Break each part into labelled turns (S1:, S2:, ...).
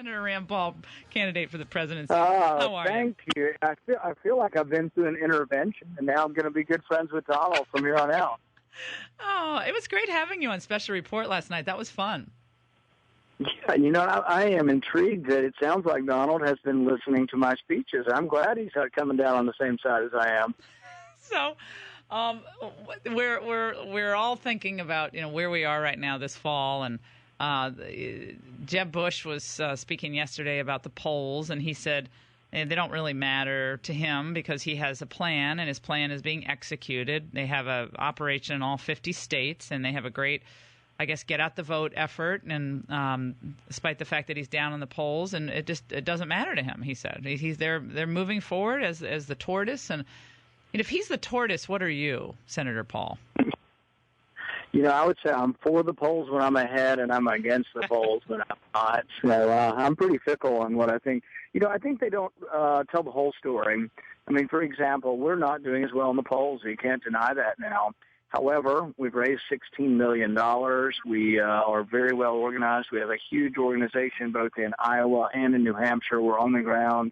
S1: Senator Rand Paul, candidate for the presidency.
S2: Oh,
S1: How are
S2: thank you. I feel like I've been through an intervention, and now I'm going to be good friends with Donald from here on out.
S1: Oh, it was great having you on Special Report last night. That was fun.
S2: Yeah, I am intrigued that it sounds like Donald has been listening to my speeches. I'm glad he's coming down on the same side as I am.
S1: So, we're all thinking about where we are right now this fall, and Jeb Bush was speaking yesterday about the polls, and he said they don't really matter to him because he has a plan, and his plan is being executed. They have an operation in all 50 states, and they have a great, I guess, get out the vote effort, and despite the fact that he's down in the polls, and it doesn't matter to him. He said they're moving forward as the tortoise, and if he's the tortoise, what are you, Senator Paul?
S2: I would say I'm for the polls when I'm ahead, and I'm against the polls when I'm not. So I'm pretty fickle on what I think. I think they don't tell the whole story. I mean, for example, we're not doing as well in the polls. You can't deny that now. However, we've raised $16 million. We are very well organized. We have a huge organization both in Iowa and in New Hampshire. We're on the ground.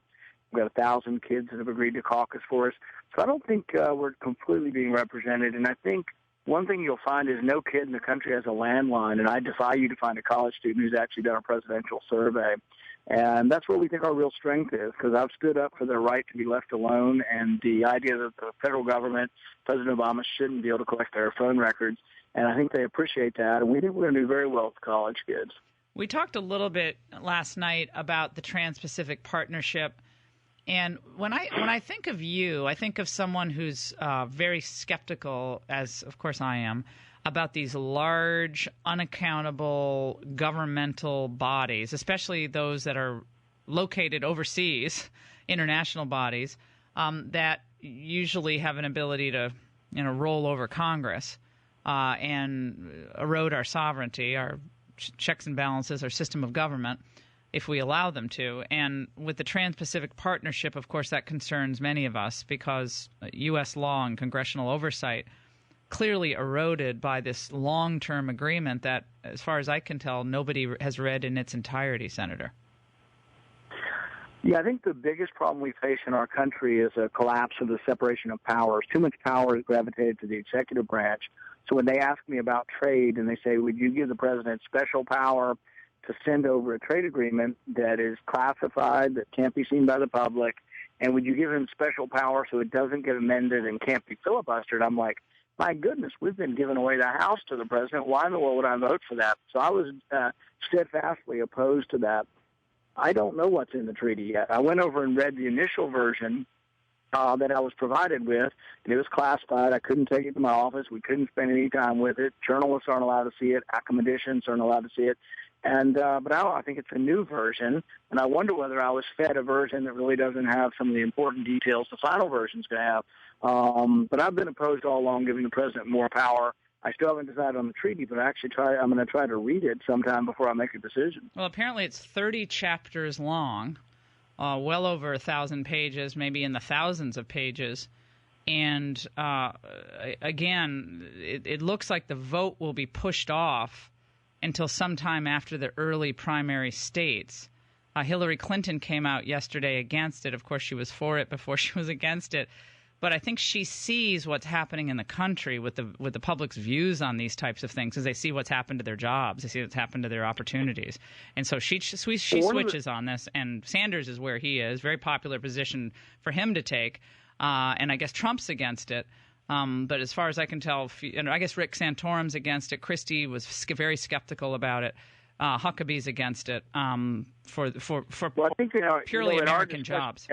S2: We've got 1,000 kids that have agreed to caucus for us. So I don't think we're completely being represented. And I think one thing you'll find is no kid in the country has a landline, and I defy you to find a college student who's actually done a presidential survey. And that's where we think our real strength is, because I've stood up for their right to be left alone, and the idea that the federal government, President Obama, shouldn't be able to collect their phone records. And I think they appreciate that, and we think we're going to do very well with college kids.
S1: We talked a little bit last night about the Trans-Pacific Partnership. And when I think of you, I think of someone who's very skeptical, as of course I am, about these large, unaccountable governmental bodies, especially those that are located overseas, international bodies, that usually have an ability to, roll over Congress and erode our sovereignty, our checks and balances, our system of government, if we allow them to. And with the Trans-Pacific Partnership, of course, that concerns many of us because U.S. law and congressional oversight clearly eroded by this long-term agreement that, as far as I can tell, nobody has read in its entirety, Senator.
S2: Yeah, I think the biggest problem we face in our country is a collapse of the separation of powers. Too much power is gravitated to the executive branch. So when they ask me about trade and they say, would you give the president special power to send over a trade agreement that is classified, that can't be seen by the public, and would you give him special power so it doesn't get amended and can't be filibustered? I'm like, my goodness, we've been giving away the House to the president. Why in the world would I vote for that? So I was steadfastly opposed to that. I don't know what's in the treaty yet. I went over and read the initial version that I was provided with, and it was classified. I couldn't take it to my office. We couldn't spend any time with it. Journalists aren't allowed to see it. Academicians aren't allowed to see it. And but I think it's a new version, and I wonder whether I was fed a version that really doesn't have some of the important details the final version's going to have. But I've been opposed all along giving the president more power. I still haven't decided on the treaty, but I'm going to try to read it sometime before I make a decision.
S1: Well, apparently it's 30 chapters long, well over 1,000 pages, maybe in the thousands of pages. And again, it looks like the vote will be pushed off until sometime after the early primary states. Hillary Clinton came out yesterday against it. Of course, she was for it before she was against it. But I think she sees what's happening in the country with the public's views on these types of things, as they see what's happened to their jobs, they see what's happened to their opportunities. And so she switches on this, and Sanders is where he is, very popular position for him to take. And I guess Trump's against it. But as far as I can tell, I guess Rick Santorum's against it. Christie was very skeptical about it. Huckabee's against it for purely American jobs.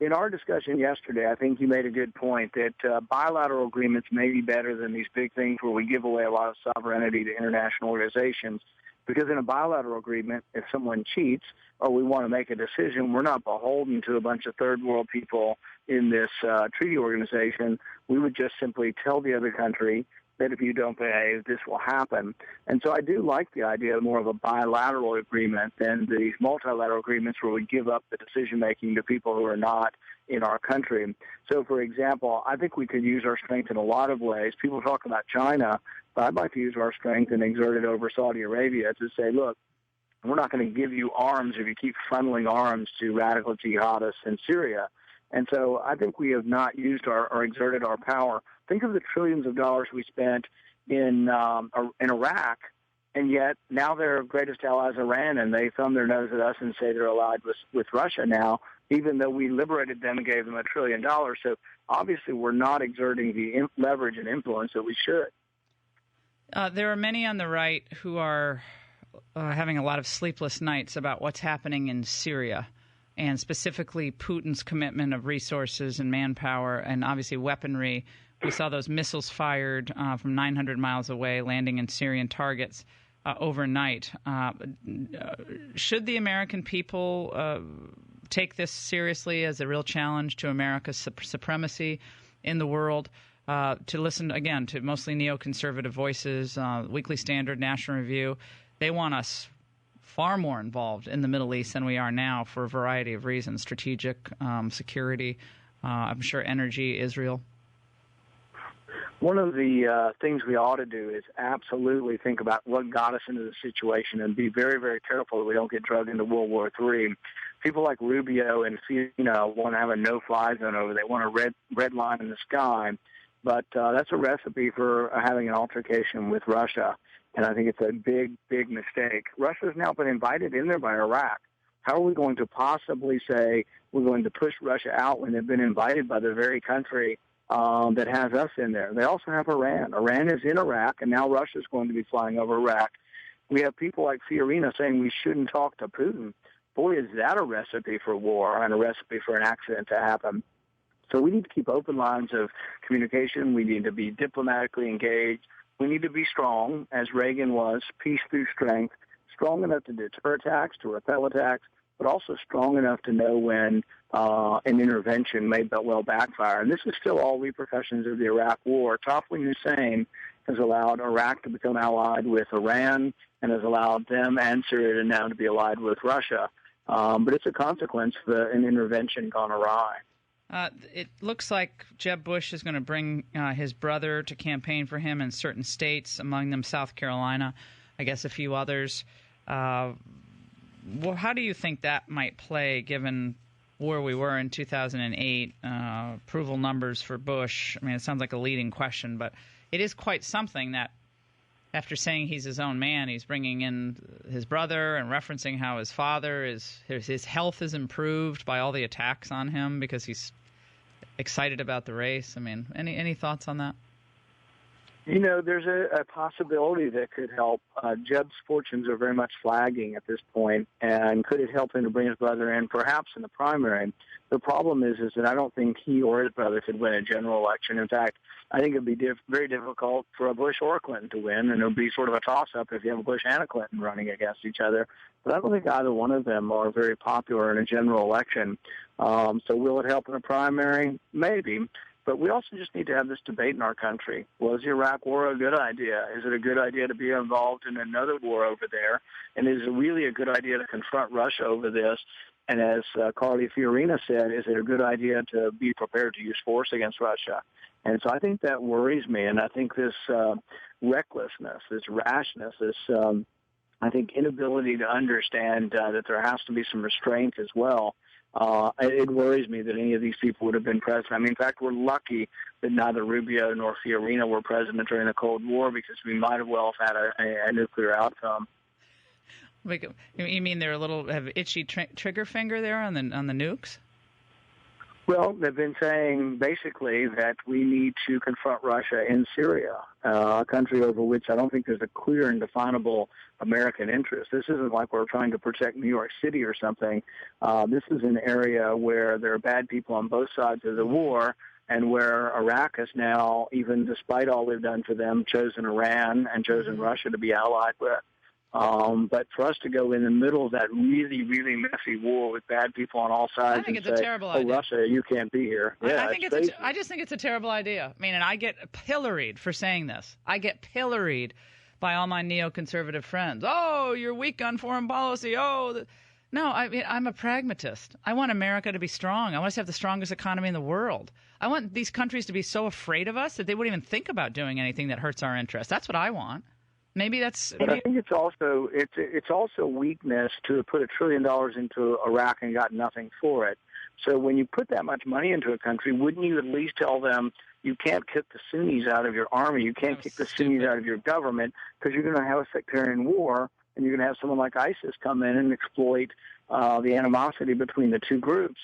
S2: In our discussion yesterday, I think you made a good point that bilateral agreements may be better than these big things where we give away a lot of sovereignty to international organizations. Because in a bilateral agreement, if someone cheats or we want to make a decision, we're not beholden to a bunch of third world people in this treaty organization. We would just simply tell the other country that if you don't behave, this will happen. And so I do like the idea of more of a bilateral agreement than these multilateral agreements where we give up the decision-making to people who are not in our country. So, for example, I think we could use our strength in a lot of ways. People talk about China, but I'd like to use our strength and exert it over Saudi Arabia to say, look, we're not going to give you arms if you keep funneling arms to radical jihadists in Syria. And so I think we have not used or exerted our power. Think of the trillions of dollars we spent in Iraq, and yet now their greatest ally is Iran, and they thumb their nose at us and say they're allied with Russia now, even though we liberated them and gave them $1 trillion. So obviously we're not exerting the leverage and influence that we should.
S1: There are many on the right who are having a lot of sleepless nights about what's happening in Syria, and specifically Putin's commitment of resources and manpower and obviously weaponry. We saw those missiles fired from 900 miles away landing in Syrian targets overnight. Should the American people take this seriously as a real challenge to America's supremacy in the world? To listen, again, to mostly neoconservative voices, Weekly Standard, National Review, they want us far more involved in the Middle East than we are now for a variety of reasons, strategic, security, I'm sure energy, Israel.
S2: One of the things we ought to do is absolutely think about what got us into the situation and be very, very careful that we don't get dragged into World War III. People like Rubio and Fiorina want to have a no-fly zone over. They want a red line in the sky. But that's a recipe for having an altercation with Russia, and I think it's a big, big mistake. Russia has now been invited in there by Iraq. How are we going to possibly say we're going to push Russia out when they've been invited by the very country that has us in there? They also have Iran. Iran is in Iraq, and now Russia is going to be flying over Iraq. We have people like Fiorina saying we shouldn't talk to Putin. Boy, is that a recipe for war and a recipe for an accident to happen. So we need to keep open lines of communication. We need to be diplomatically engaged. We need to be strong, as Reagan was, peace through strength, strong enough to deter attacks, to repel attacks, but also strong enough to know when an intervention may well backfire. And this is still all repercussions of the Iraq War. Toppling Hussein has allowed Iraq to become allied with Iran and has allowed them and Syria now to be allied with Russia. But it's a consequence of an intervention gone awry.
S1: It looks like Jeb Bush is going to bring his brother to campaign for him in certain states, among them South Carolina, I guess a few others. Well, how do you think that might play, given where we were in 2008, approval numbers for Bush? I mean, it sounds like a leading question, but it is quite something that after saying he's his own man, he's bringing in his brother and referencing how his father his health is improved by all the attacks on him because he's excited about the race. I mean, any thoughts on that?
S2: You know, there's a possibility that could help. Jeb's fortunes are very much flagging at this point, and could it help him to bring his brother in, perhaps in the primary? The problem is that I don't think he or his brother could win a general election. In fact, I think it would be very difficult for a Bush or a Clinton to win, and it would be sort of a toss-up if you have a Bush and a Clinton running against each other. But I don't think either one of them are very popular in a general election. So will it help in a primary? Maybe. But we also just need to have this debate in our country. Was the Iraq War a good idea? Is it a good idea to be involved in another war over there? And is it really a good idea to confront Russia over this? And as Carly Fiorina said, is it a good idea to be prepared to use force against Russia? And so I think that worries me. And I think this recklessness, this rashness, this, I think, inability to understand that there has to be some restraint as well. It worries me that any of these people would have been president. I mean, in fact, we're lucky that neither Rubio nor Fiorina were president during the Cold War, because we might have well had a nuclear outcome.
S1: You mean they're have itchy trigger finger there on the nukes?
S2: Well, they've been saying basically that we need to confront Russia in Syria, a country over which I don't think there's a clear and definable American interest. This isn't like we're trying to protect New York City or something. This is an area where there are bad people on both sides of the war, and where Iraq has now, even despite all we've done for them, chosen Iran and chosen Russia to be allied with. But for us to go in the middle of that really, really messy war with bad people on all sides,
S1: I think
S2: and
S1: it's
S2: say,
S1: a terrible idea.
S2: Russia, you can't be here. Yeah,
S1: I just think it's a terrible idea. I mean, and I get pilloried for saying this. I get pilloried by all my neoconservative friends. Oh, you're weak on foreign policy. No, I mean, I'm a pragmatist. I want America to be strong. I want us to have the strongest economy in the world. I want these countries to be so afraid of us that they wouldn't even think about doing anything that hurts our interests. That's what I want. Maybe that's.
S2: But I think it's also weakness to put $1 trillion into Iraq and got nothing for it. So when you put that much money into a country, wouldn't you at least tell them you can't kick the Sunnis out of your army, you can't kick the Sunnis out of your government, because you're going to have a sectarian war, and you're going to have someone like ISIS come in and exploit the animosity between the two groups,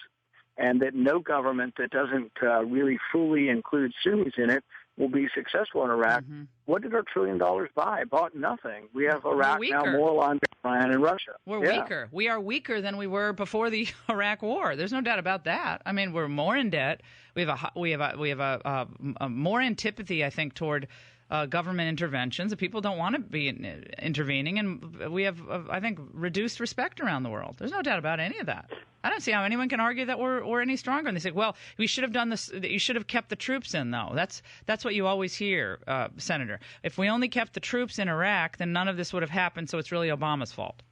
S2: and that no government that doesn't really fully include Sunnis in it will be successful in Iraq. Mm-hmm. What did our $1 trillion buy? Bought nothing. We have Iraq now more aligned with Iran and Russia.
S1: We're weaker. We are weaker than we were before the Iraq War. There's no doubt about that. I mean, we're more in debt. We have a more antipathy, I think, toward government interventions. People don't want to be intervening, and we have, I think, reduced respect around the world. There's no doubt about any of that. I don't see how anyone can argue that we're any stronger. And they say, well, we should have done this. You should have kept the troops in, though. That's what you always hear, Senator. If we only kept the troops in Iraq, then none of this would have happened, so it's really Obama's fault.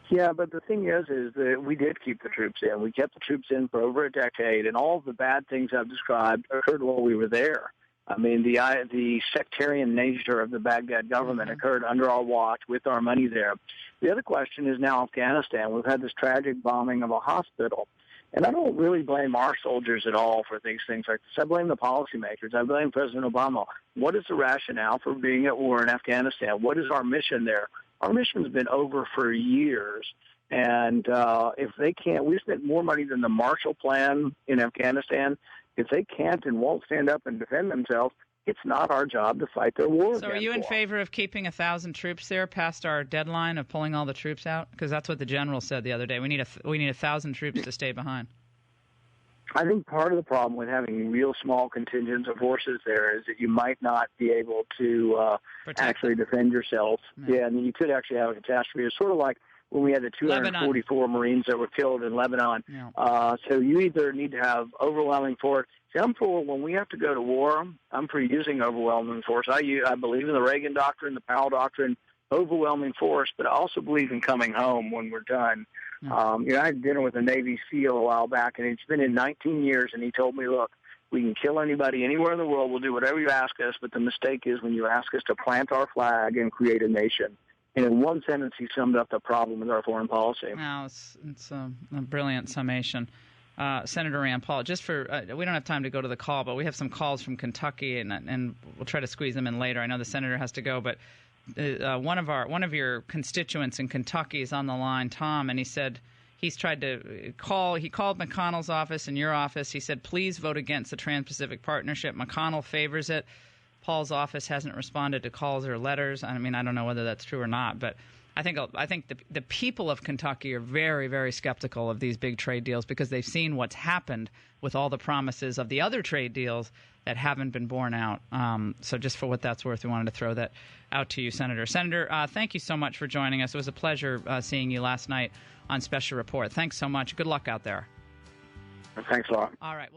S2: Yeah, but the thing is that we did keep the troops in. We kept the troops in for over a decade, and all of the bad things I've described occurred while we were there. I mean, the sectarian nature of the Baghdad government occurred under our watch with our money there. The other question is now Afghanistan. We've had this tragic bombing of a hospital. And I don't really blame our soldiers at all for these things like this. I blame the policymakers. I blame President Obama. What is the rationale for being at war in Afghanistan? What is our mission there? Our mission's been over for years. And if they can't, we spent more money than the Marshall Plan in Afghanistan. If they can't and won't stand up and defend themselves, it's not our job to fight their war.
S1: So are you in favor of keeping 1,000 troops there past our deadline of pulling all the troops out? Because that's what the general said the other day. We need 1,000 troops to stay behind.
S2: I think part of the problem with having real small contingents of forces there is that you might not be able to actually defend yourself. Yeah, and you could actually have a catastrophe. It's sort of like when we had the 244 Marines that were killed in Lebanon. Yeah. So you either need to have overwhelming force. See, I'm for when we have to go to war, I'm for using overwhelming force. I believe in the Reagan Doctrine, the Powell Doctrine, overwhelming force, but I also believe in coming home when we're done. I had dinner with a Navy SEAL a while back, and it's been in 19 years, and he told me, look, we can kill anybody anywhere in the world. We'll do whatever you ask us, but the mistake is when you ask us to plant our flag and create a nation. And in one sentence, he summed up the problem with our foreign policy.
S1: Wow, it's a brilliant summation. Senator Rand Paul, just for we don't have time to go to the call, but we have some calls from Kentucky, and we'll try to squeeze them in later. I know the senator has to go, but one of your constituents in Kentucky is on the line, Tom, and he said he's tried to call. He called McConnell's office and your office. He said, please vote against the Trans-Pacific Partnership. McConnell favors it. Paul's office hasn't responded to calls or letters. I mean, I don't know whether that's true or not, but I think the people of Kentucky are very, very skeptical of these big trade deals because they've seen what's happened with all the promises of the other trade deals that haven't been borne out. So just for what that's worth, we wanted to throw that out to you, Senator. Senator, thank you so much for joining us. It was a pleasure seeing you last night on Special Report. Thanks so much. Good luck out there.
S2: Thanks a lot.
S1: All right.